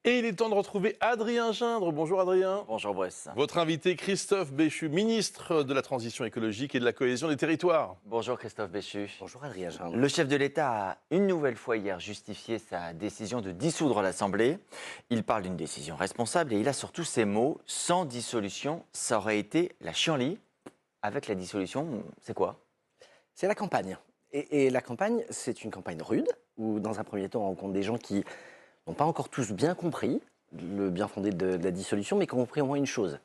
Et il est temps de retrouver Adrien Gindre. Bonjour Adrien. Bonjour Brice. Votre invité Christophe Béchu, ministre de la Transition écologique et de la Cohésion des Territoires. Bonjour Christophe Béchu. Bonjour Adrien Gindre. Le chef de l'État a une nouvelle fois hier justifié sa décision de dissoudre l'Assemblée. Il parle d'une décision responsable et il a surtout ces mots: sans dissolution, ça aurait été la chienlit. Avec la dissolution, c'est quoi? C'est la campagne. Et la campagne, c'est une campagne rude, où dans un premier temps, on rencontre des gens qui n'ont pas encore tous bien compris le bien fondé de la dissolution, mais qui ont compris au moins une chose.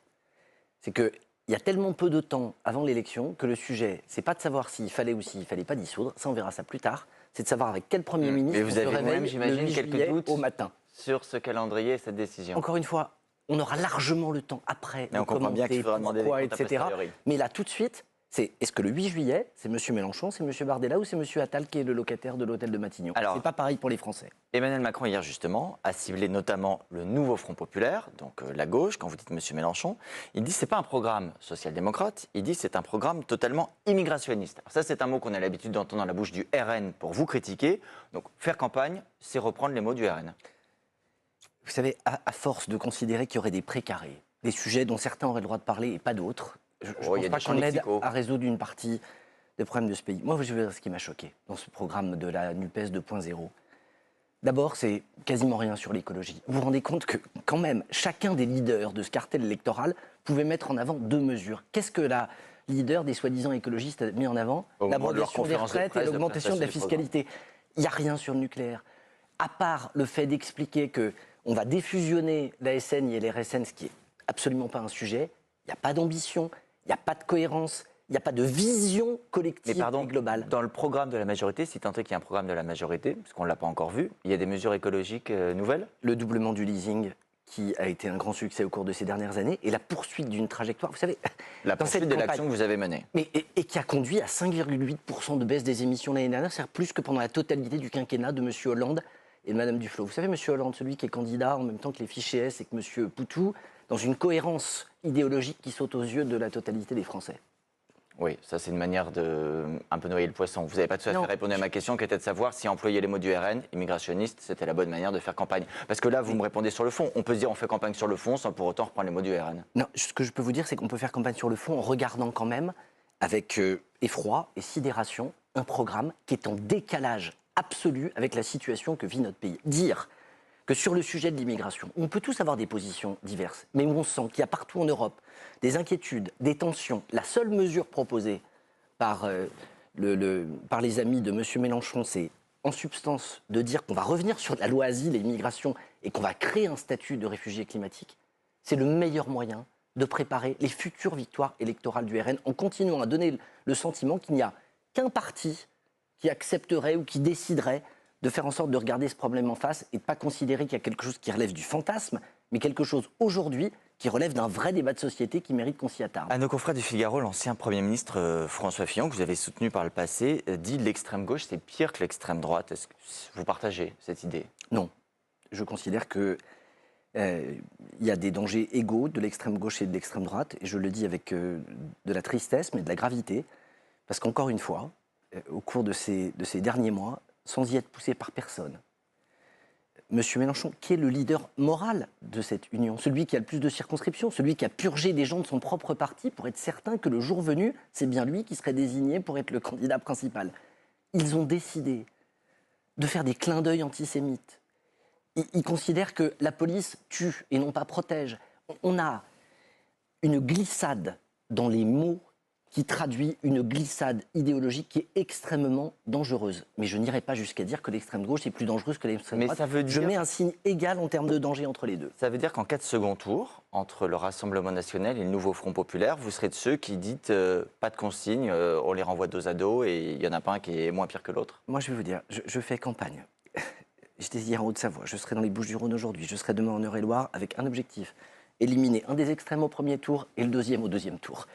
C'est qu'il y a tellement peu de temps avant l'élection que le sujet, c'est pas de savoir s'il fallait ou s'il fallait pas dissoudre, ça on verra ça plus tard, c'est de savoir avec quel Premier ministre Mais vous on se avez réveille même, j'imagine, le 8 quelques juillet doutes au matin. sur ce calendrier et cette décision. Encore une fois, on aura largement le temps après Mais de on comprend bien qu'il commenter faudra demander des pourquoi, comptes a etc. posteriori. Mais là, tout de suite, c'est est-ce que le 8 juillet, c'est M. Mélenchon, c'est M. Bardella ou c'est M. Attal qui est le locataire de l'hôtel de Matignon? Alors, c'est pas pareil pour les Français. Emmanuel Macron, hier justement, a ciblé notamment le nouveau Front populaire, donc la gauche, quand vous dites M. Mélenchon. Il dit que ce n'est pas un programme social-démocrate, il dit que c'est un programme totalement immigrationniste. Alors ça, c'est un mot qu'on a l'habitude d'entendre dans la bouche du RN pour vous critiquer. Donc faire campagne, c'est reprendre les mots du RN. Vous savez, à force de considérer qu'il y aurait des précarés, des sujets dont certains auraient le droit de parler et pas d'autres, je ne pense pas qu'on aide à résoudre une partie des problèmes de ce pays. Moi, je vais dire ce qui m'a choqué dans ce programme de la NUPES 2.0. D'abord, c'est quasiment rien sur l'écologie. Vous vous rendez compte que, quand même, chacun des leaders de ce cartel électoral pouvait mettre en avant deux mesures. Qu'est-ce que la leader des soi-disant écologistes a mis en avant? L'abrogation des retraites et l'augmentation de la fiscalité. Il n'y a rien sur le nucléaire. À part le fait d'expliquer qu'on va défusionner l'ASN et l'RSN, ce qui n'est absolument pas un sujet, il n'y a pas d'ambition, il n'y a pas de cohérence, il n'y a pas de vision collective et globale. Dans le programme de la majorité, si tant est qu'il y a un programme de la majorité, parce qu'on ne l'a pas encore vu, il y a des mesures écologiques nouvelles? Le doublement du leasing, qui a été un grand succès au cours de ces dernières années, et la poursuite d'une trajectoire, vous savez, la poursuite de l'action que vous avez menée. Et qui a conduit à 5,8% de baisse des émissions l'année dernière, c'est-à-dire plus que pendant la totalité du quinquennat de M. Hollande et de Mme Duflot. Vous savez, M. Hollande, celui qui est candidat en même temps que les fichiers S et que M. Poutou, dans une cohérence idéologique qui saute aux yeux de la totalité des Français. Oui, ça c'est une manière de un peu noyer le poisson. Vous n'avez pas tout à fait répondu à ma question qui était de savoir si employer les mots du RN, immigrationniste, c'était la bonne manière de faire campagne. Parce que là, vous me répondez sur le fond. On peut se dire on fait campagne sur le fond sans pour autant reprendre les mots du RN. Non, ce que je peux vous dire, c'est qu'on peut faire campagne sur le fond en regardant quand même, avec effroi et sidération, un programme qui est en décalage absolu avec la situation que vit notre pays. Dire que sur le sujet de l'immigration, on peut tous avoir des positions diverses, mais on sent qu'il y a partout en Europe des inquiétudes, des tensions. La seule mesure proposée par les amis de M. Mélenchon, c'est en substance de dire qu'on va revenir sur la loi asile et immigration et qu'on va créer un statut de réfugié climatique. C'est le meilleur moyen de préparer les futures victoires électorales du RN en continuant à donner le sentiment qu'il n'y a qu'un parti qui accepterait ou qui déciderait de faire en sorte de regarder ce problème en face et de ne pas considérer qu'il y a quelque chose qui relève du fantasme, mais quelque chose aujourd'hui qui relève d'un vrai débat de société qui mérite qu'on s'y attarde. À nos confrères du Figaro, l'ancien Premier ministre François Fillon, que vous avez soutenu par le passé, dit l'extrême gauche c'est pire que l'extrême droite. Est-ce que vous partagez cette idée? Non. Je considère qu'il y a des dangers égaux de l'extrême gauche et de l'extrême droite, et je le dis avec de la tristesse, mais de la gravité, parce qu'encore une fois, au cours de ces derniers mois, sans y être poussé par personne, M. Mélenchon, qui est le leader moral de cette union, celui qui a le plus de circonscriptions, celui qui a purgé des gens de son propre parti pour être certain que le jour venu, c'est bien lui qui serait désigné pour être le candidat principal. Ils ont décidé de faire des clins d'œil antisémites. Ils considèrent que la police tue et non pas protège. On a une glissade dans les mots qui traduit une glissade idéologique qui est extrêmement dangereuse. Mais je n'irai pas jusqu'à dire que l'extrême gauche est plus dangereuse que l'extrême droite. Je mets un signe égal en termes de danger entre les deux. Ça veut dire qu'en cas de second tour, entre le Rassemblement national et le nouveau Front populaire, vous serez de ceux qui dites pas de consignes, on les renvoie dos à dos et il n'y en a pas un qui est moins pire que l'autre? Moi, je vais vous dire, je fais campagne. J'étais hier en Haute-Savoie, je serai dans les Bouches-du-Rhône aujourd'hui, je serai demain en Eure-et-Loire avec un objectif: éliminer un des extrêmes au premier tour et le deuxième au deuxième tour.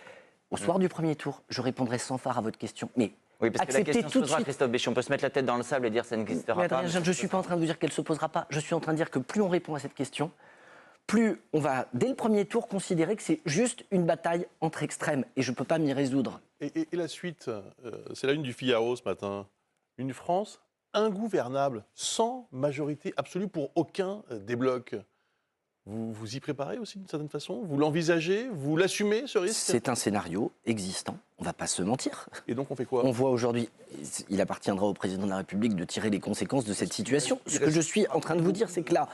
Au soir du premier tour, je répondrai sans phare à votre question. Mais oui, parce que la question se posera, Christophe Béchu. On peut se mettre la tête dans le sable et dire ça n'existera pas. Je ne suis pas en train de vous dire qu'elle ne se posera pas. Je suis en train de dire que plus on répond à cette question, plus on va, dès le premier tour, considérer que c'est juste une bataille entre extrêmes. Et je ne peux pas m'y résoudre. Et la suite, c'est la une du Figaro ce matin. Une France ingouvernable, sans majorité absolue pour aucun des blocs. Vous vous y préparez aussi d'une certaine façon? Vous l'envisagez? Vous l'assumez, ce risque? C'est un scénario existant, on ne va pas se mentir. Et donc on fait quoi? On voit aujourd'hui, il appartiendra au président de la République de tirer les conséquences de cette situation. Ce que je suis en train de vous dire, c'est que là,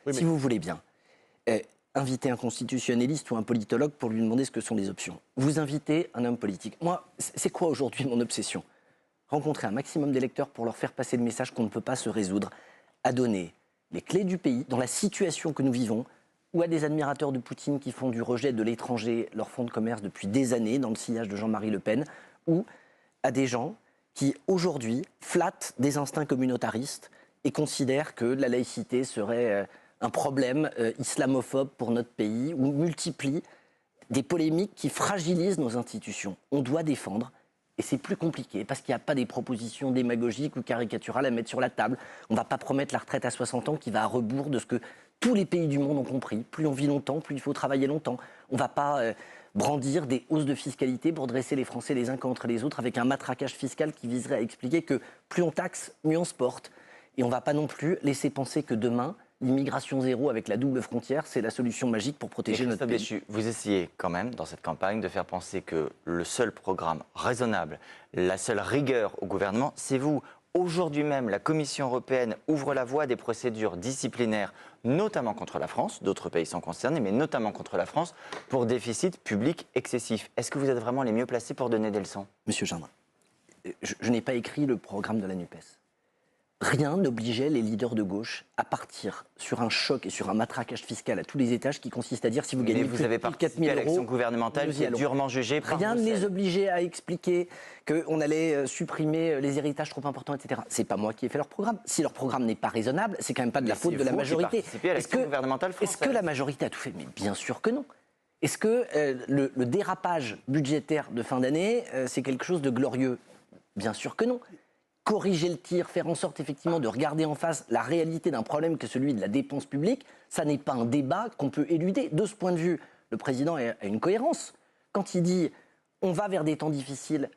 Oui, si mais- vous voulez bien, inviter un constitutionnaliste ou un politologue pour lui demander ce que sont les options. Vous invitez un homme politique. Moi, c'est quoi aujourd'hui mon obsession? Rencontrer un maximum d'électeurs pour leur faire passer le message qu'on ne peut pas se résoudre à donner les clés du pays dans la situation que nous vivons, ou à des admirateurs de Poutine qui font du rejet de l'étranger leur fonds de commerce depuis des années dans le sillage de Jean-Marie Le Pen, ou à des gens qui aujourd'hui flattent des instincts communautaristes et considèrent que la laïcité serait un problème islamophobe pour notre pays, ou multiplient des polémiques qui fragilisent nos institutions. On doit défendre. Et c'est plus compliqué parce qu'il n'y a pas des propositions démagogiques ou caricaturales à mettre sur la table. On ne va pas promettre la retraite à 60 ans qui va à rebours de ce que tous les pays du monde ont compris. Plus on vit longtemps, plus il faut travailler longtemps. On ne va pas brandir des hausses de fiscalité pour dresser les Français les uns contre les autres avec un matraquage fiscal qui viserait à expliquer que plus on taxe, mieux on se porte. Et on ne va pas non plus laisser penser que demain, l'immigration zéro avec la double frontière, c'est la solution magique pour protéger Et notre Christophe pays. Béchu, vous essayez quand même, dans cette campagne, de faire penser que le seul programme raisonnable, la seule rigueur au gouvernement, c'est vous. Aujourd'hui même, la Commission européenne ouvre la voie à des procédures disciplinaires, notamment contre la France, d'autres pays sont concernés, mais notamment contre la France, pour déficit public excessif. Est-ce que vous êtes vraiment les mieux placés pour donner des leçons? Monsieur Gendrin, je n'ai pas écrit le programme de la NUPES. Rien n'obligeait les leaders de gauche à partir sur un choc et sur un matraquage fiscal à tous les étages qui consiste à dire si vous gagnez Mais plus vous avez de 4 participé 000 à l'action euros, gouvernementale nous y qui est allons. durement jugée par Rien ne Bruxelles. les obligeait à expliquer qu'on allait supprimer les héritages trop importants, etc. C'est pas moi qui ai fait leur programme. Si leur programme n'est pas raisonnable, c'est quand même pas de la Mais faute c'est de la vous qui majorité. participez à l'action gouvernementale Est-ce que française. la majorité a tout fait? Mais bien sûr que non. Est-ce que le dérapage budgétaire de fin d'année, c'est quelque chose de glorieux? Bien sûr que non. Corriger le tir, faire en sorte effectivement de regarder en face la réalité d'un problème que celui de la dépense publique, ça n'est pas un débat qu'on peut éluder. De ce point de vue, le président a une cohérence. Quand il dit on va vers des temps difficiles,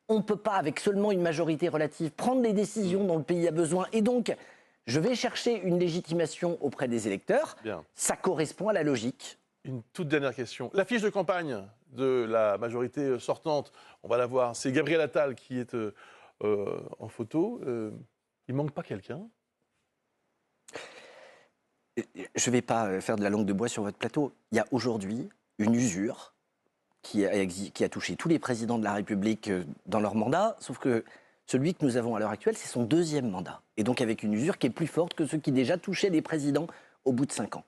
on ne peut pas, avec seulement une majorité relative, prendre les décisions dont le pays a besoin. Et donc, je vais chercher une légitimation auprès des électeurs. Bien. Ça correspond à la logique. Une toute dernière question. La fiche de campagne de la majorité sortante, on va la voir, c'est Gabriel Attal qui est en photo. Il manque pas quelqu'un? Je ne vais pas faire de la langue de bois sur votre plateau. Il y a aujourd'hui une usure qui a touché tous les présidents de la République dans leur mandat, sauf que celui que nous avons à l'heure actuelle, c'est son deuxième mandat. Et donc avec une usure qui est plus forte que ceux qui déjà touchaient les présidents au bout de 5 ans.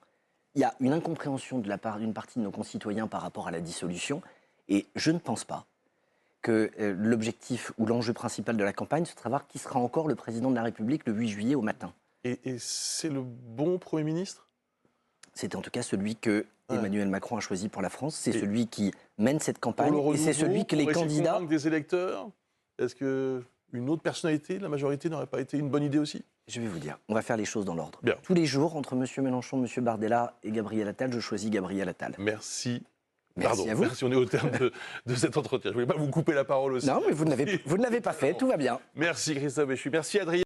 Il y a une incompréhension de la part d'une partie de nos concitoyens par rapport à la dissolution, et je ne pense pas que l'objectif ou l'enjeu principal de la campagne, c'est de savoir qui sera encore le président de la République le 8 juillet au matin. Et c'est le bon Premier ministre? C'est en tout cas celui que Emmanuel Macron a choisi pour la France. C'est celui qui mène cette Pour campagne le renouveau, et c'est celui que les pour essayer de candidats... convaincre des électeurs, est-ce qu'une autre personnalité de la majorité n'aurait pas été une bonne idée aussi? Je vais vous dire, on va faire les choses dans l'ordre. Bien. Tous les jours, entre M. Mélenchon, M. Bardella et Gabriel Attal, je choisis Gabriel Attal. Merci. Merci Pardon, à vous. merci, on est au terme de cet entretien. Je ne voulais pas vous couper la parole aussi. Non, mais vous ne l'avez pas fait, tout va bien. Merci Christophe Béchu. Merci Adrien.